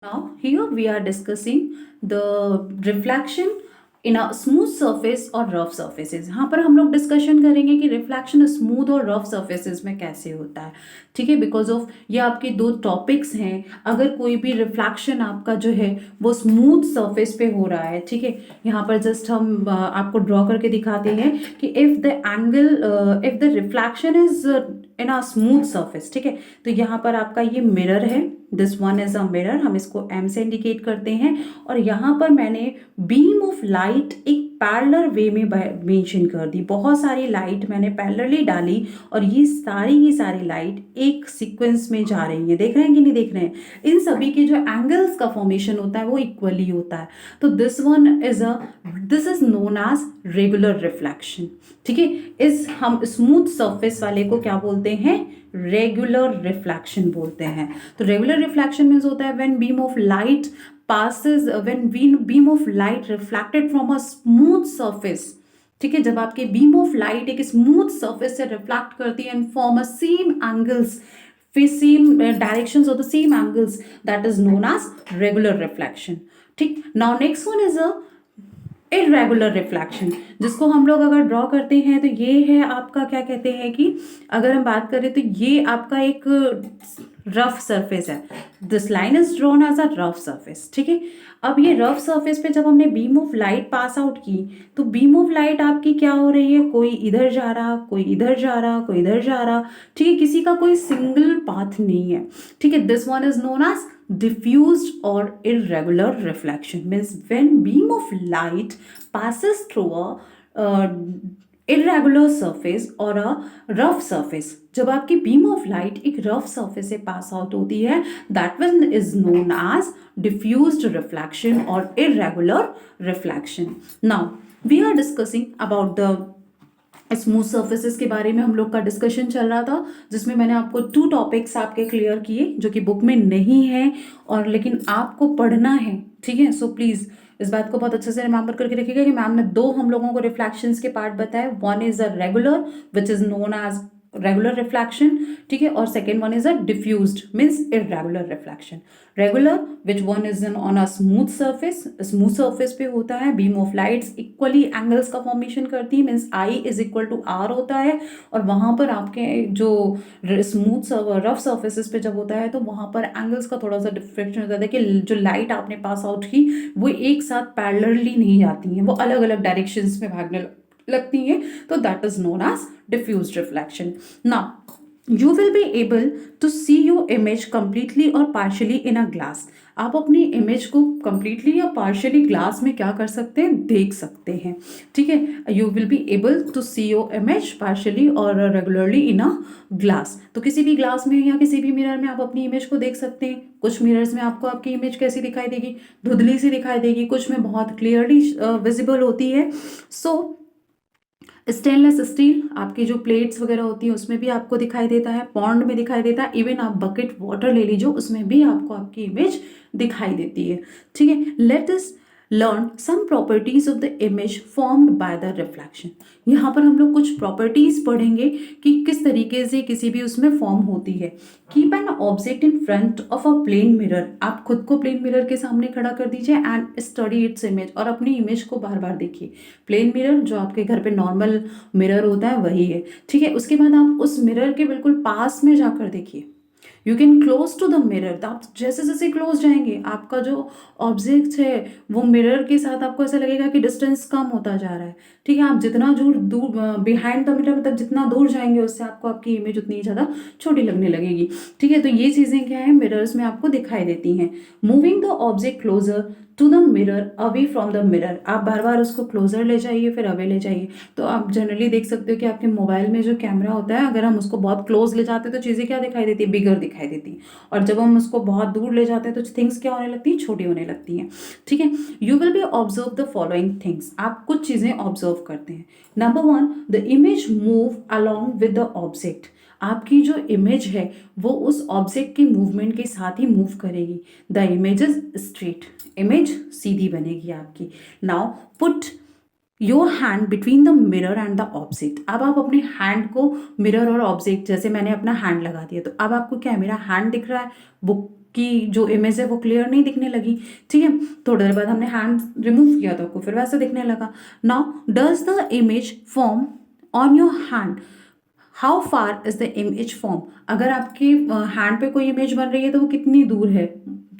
Now, here we are discussing the reflection in a smooth surface और rough surfaces. यहाँ पर हम लोग डिस्कशन करेंगे कि रिफ्लेक्शन स्मूथ और रफ सर्फेसेस में कैसे होता है. ठीक है, बिकॉज ऑफ ये आपके दो टॉपिक्स हैं. अगर कोई भी रिफ्लेक्शन आपका जो है वो स्मूथ सरफेस पे हो रहा है, ठीक है, यहाँ पर जस्ट हम आपको ड्रॉ करके दिखाते हैं कि if the reflection is in a smooth surface, ठीक है, तो यहाँ पर आपका ये मिरर है. This one is a mirror, हम इसको एम से इंडिकेट करते हैं. और यहाँ पर मैंने बीम ऑफ लाइट एक पैरेलल वे में मेंशन कर दी. बहुत सारी लाइट मैंने पैरेलली डाली और ये सारी की सारी लाइट एक सीक्वेंस में जा रही है. देख रहे हैं कि नहीं देख रहे हैं? इन सभी के जो एंगल्स का फॉर्मेशन होता है वो इक्वली होता है. तो this is known as regular reflection. ठीक है, इस हम स्मूथ सरफेस वाले को क्या बोलते हैं? रेगुलर रिफ्लेक्शन बोलते हैं. तो रेगुलर रिफ्लेक्शन मीन्स होता है when beam of light beam of light reflected from a smooth surface. ठीक है, जब आपके बीम ऑफ लाइट एक स्मूथ सरफेस से रिफ्लेक्ट करती है and form a same angles, फिर सेम डायरेक्शंस और the same angles, that is known as regular reflection. ठीक, now next one is a irregular reflection, जिसको हम लोग अगर ड्रॉ करते हैं तो ये है आपका, क्या कहते हैं कि अगर हम बात करें तो ये आपका एक रफ सरफेस है. This line is drawn as a rough surface. ठीक है, अब ये रफ सरफेस पे जब हमने beam of light pass out की तो बीम ऑफ लाइट आपकी क्या हो रही है? कोई इधर जा रहा, कोई इधर जा रहा, कोई इधर जा रहा. ठीक है, किसी का कोई सिंगल पाथ नहीं है. ठीक है, this one is known as diffused or irregular reflection. Means when beam of light passes through a irregular surface or a rough surface, जब आपकी beam of light एक rough surface से pass out होती है, that one is known as diffused reflection or irregular reflection. Now we are discussing about the smooth surfaces के बारे में. हम लोग का डिस्कशन चल रहा था जिसमें मैंने आपको 2 टॉपिक्स आपके क्लियर किए जो कि बुक में नहीं है और लेकिन आपको पढ़ना है. ठीक है, सो प्लीज़ इस बात को बहुत अच्छे से रिमेंबर करके रखिएगा कि मैम ने 2 हम लोगों को रिफ्लेक्शंस के पार्ट बताए. One is a regular which is known as regular reflection. ठीक है, और second one is a diffused means irregular reflection. Regular which one is on a smooth surface, smooth surface पे होता है. Beam of lights equally angles का formation करती है, means I is equal to R होता है. और वहाँ पर आपके जो स्मूथ रफ सर्फेसिस पे जब होता है तो वहाँ पर एंगल्स का थोड़ा सा डिफ्रेक्शन होता है कि जो लाइट आपने पास आउट की वो एक साथ पैरेलली नहीं जाती हैं, वो अलग अलग डायरेक्शंस में भागने लगती हैं. तो that is known as diffused reflection. Now, you will be able to see your image completely or partially in a glass. आप अपनी इमेज को completely या partially ग्लास में क्या कर सकते हैं? देख सकते हैं. ठीक है, you will be able to see your image partially or regularly in a glass. तो किसी भी ग्लास में या किसी भी मिरर में आप अपनी इमेज को देख सकते हैं. कुछ मिरर्स में आपको आपकी इमेज कैसी दिखाई देगी? धुंधली सी दिखाई देगी, कुछ में बहुत क्लियरली विजिबल होती है. सो स्टेनलेस स्टील आपकी जो प्लेट्स वगैरह होती है उसमें भी आपको दिखाई देता है, पॉन्ड में दिखाई देता है, इवन आप बकेट वाटर ले लीजिए उसमें भी आपको आपकी इमेज दिखाई देती है. ठीक है, let us learn some properties of the image formed by the reflection. यहाँ पर हम लोग कुछ प्रॉपर्टीज पढ़ेंगे कि किस तरीके से किसी भी उसमें फॉर्म होती है. Keep an object in front of a plane mirror. आप खुद को प्लेन मिरर के सामने खड़ा कर दीजिए एंड स्टडी इट्स इमेज, और अपनी इमेज को बार बार देखिए. प्लेन मिरर जो आपके घर पे नॉर्मल मिरर होता है वही है. ठीक है, उसके बाद आप उस मिरर के बिल्कुल पास में जाकर देखिए. You can close to the mirror. आप जैसे जैसे क्लोज जाएंगे आपका जो ऑब्जेक्ट है वो मिरर के साथ आपको ऐसा लगेगा कि डिस्टेंस कम होता जा रहा है. ठीक है, आप जितना दूर बिहाइंड द मिरर मतलब जितना दूर जाएंगे उससे आपको आपकी इमेज उतनी ज़्यादा छोटी लगने लगेगी. ठीक है, तो ये चीज़ें क्या है मिरर्स में आपको दिखाई देती हैं. Moving the object closer to the mirror away from the mirror. आप बार बार उसको क्लोजर ले जाइए फिर अवे ले जाइए. तो आप जनरली देख सकते हो कि आपके मोबाइल में जो कैमरा होता है अगर हम उसको बहुत क्लोज ले जाते हैं तो चीज़ें क्या दिखाई देती है? बिगर दिखाई देती है. और जब हम उसको बहुत दूर ले जाते हैं तो थिंग्स क्या होने लगती हैं? छोटी होने लगती हैं. ठीक है, you will be observe the following things. आप कुछ चीज़ें ऑब्जर्व करते हैं. Number 1, the image move along with the object. आपकी जो इमेज है वो उस ऑब्जेक्ट के मूवमेंट के साथ ही मूव करेगी. The image is straight. Image सीधी बनेगी आपकी. Now put your hand between the mirror and the object. अब आप अपने हैंड को मिरर और ऑब्जेक्ट, जैसे मैंने अपना हैंड लगा दिया तो अब आपको क्या है? मेरा हैंड दिख रहा है, वो की जो इमेज है वो क्लियर नहीं दिखने लगी, ठीक है। थोड़ी देर बाद हमने हैंड रिमूव किया तो आपको फिर वैसे दिखने लगा। Now does the image form on your hand, how far is the image form, अगर आपके हैंड पे कोई इमेज बन रही है तो वो कितनी दूर है,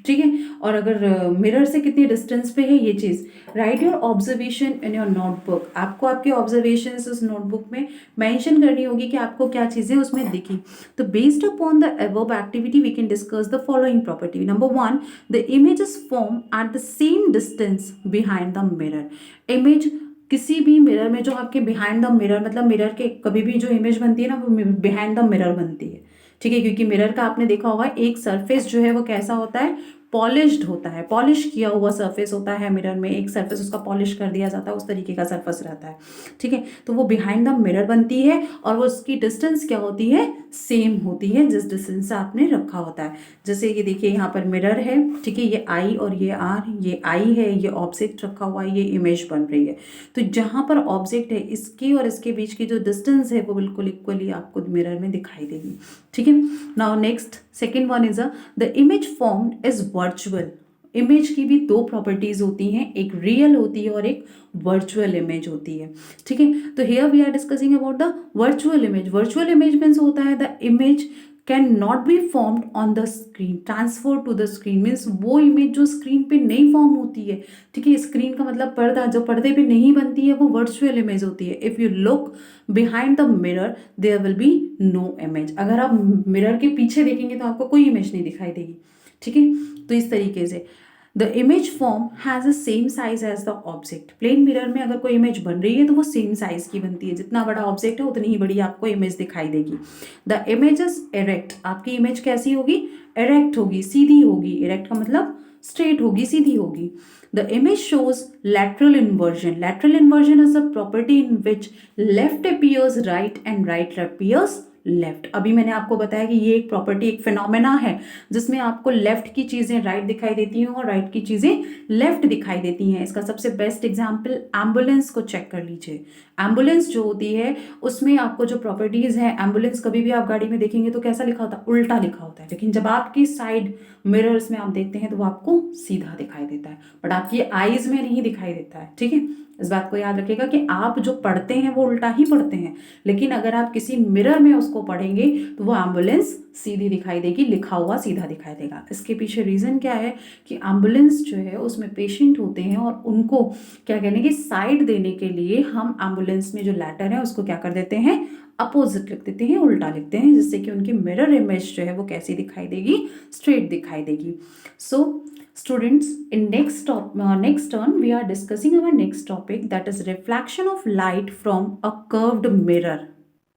ठीक है, और अगर मिरर से कितनी डिस्टेंस पे है ये चीज़। Write your observation in your notebook, आपको आपके ऑब्जर्वेशन उस नोटबुक में मेंशन करनी होगी कि आपको क्या चीज़ें उसमें दिखी। तो based upon the above activity we can discuss the following property. Number 1, the image is form at the same distance behind the mirror. Image किसी भी मिरर में जो आपके बिहाइंड द मिरर, मतलब मिरर के कभी भी जो इमेज बनती है ना वो बिहाइंड द मिरर बनती है, ठीक है, क्योंकि मिरर का आपने देखा होगा एक सरफेस जो है वो कैसा होता है, पॉलिश्ड होता है, पॉलिश किया हुआ सरफेस होता है मिरर में, एक सरफेस उसका पॉलिश कर दिया जाता है, उस तरीके का सरफेस रहता है, ठीक है। तो वो बिहाइंड द मिरर बनती है और वो उसकी डिस्टेंस क्या होती है, सेम होती है जिस डिस्टेंस से आपने रखा होता है। जैसे ये देखिए यहाँ पर मिरर है, ठीक है, ये आई और ये आर, ये आई है, ये ऑब्जेक्ट रखा हुआ है, ये इमेज बन रही है। तो जहाँ पर ऑब्जेक्ट है इसकी और इसके बीच की जो डिस्टेंस है वो बिल्कुल इक्वली आपको मिरर में दिखाई देगी, ठीक है। Now next second one is the image formed is virtual. Image की भी दो प्रॉपर्टीज होती हैं, एक रियल होती है और एक वर्चुअल इमेज होती है, ठीक है। तो here we are discussing about the virtual image. Virtual image means होता है the image can not be formed on the screen, transfer to the screen means वो इमेज जो स्क्रीन पे नहीं फॉर्म होती है, ठीक है। स्क्रीन का मतलब पर्दा, जो पर्दे पे नहीं बनती है वो वर्चुअल इमेज होती है। If you look behind the mirror there will be no image, अगर आप मिरर के पीछे देखेंगे तो आपको कोई इमेज नहीं दिखाई देगी, ठीक है। तो इस तरीके से the image form has a same size as the object. Plane mirror में अगर कोई इमेज बन रही है तो वो सेम साइज की बनती है, जितना बड़ा ऑब्जेक्ट है उतनी ही बड़ी आपको इमेज दिखाई देगी। द इमेज इज इरेक्ट, आपकी इमेज कैसी होगी, इरेक्ट होगी, सीधी होगी। इरेक्ट का मतलब स्ट्रेट होगी, सीधी होगी। The image shows lateral inversion. Lateral inversion is a property in which left appears right and right appears left. अभी मैंने आपको बताया कि ये एक प्रॉपर्टी, एक फिनोमेना है जिसमें आपको लेफ्ट की चीज़ें राइट दिखाई देती हैं और राइट की चीज़ें लेफ्ट दिखाई देती हैं। इसका सबसे बेस्ट एग्जांपल एम्बुलेंस को चेक कर लीजिए। एम्बुलेंस जो होती है उसमें आपको जो प्रॉपर्टीज़ हैं, एम्बुलेंस कभी भी आप गाड़ी में देखेंगे तो कैसा लिखा होता है, उल्टा लिखा होता है, लेकिन जब आपकी साइड मिरर्स में आप देखते हैं तो वो आपको सीधा दिखाई देता है, बट आपकी आईज में नहीं दिखाई देता है, ठीक है। इस बात को याद रखिएगा कि आप जो पढ़ते हैं वो उल्टा ही पढ़ते हैं, लेकिन अगर आप किसी मिरर में उसको पढ़ेंगे तो वो एम्बुलेंस सीधी दिखाई देगी, लिखा हुआ सीधा दिखाई देगा। इसके पीछे रीज़न क्या है कि एम्बुलेंस जो है उसमें पेशेंट होते हैं और उनको क्या कहने की साइड देने के लिए हम एम्बुलेंस में जो लेटर है उसको क्या कर देते हैं, अपोजिट लिख देते हैं, उल्टा लिखते हैं, जिससे कि उनकी मिरर इमेज जो है वो कैसी दिखाई देगी, स्ट्रेट दिखाई देगी। सो students, in next turn we are discussing our next topic, that is reflection of light from a curved mirror.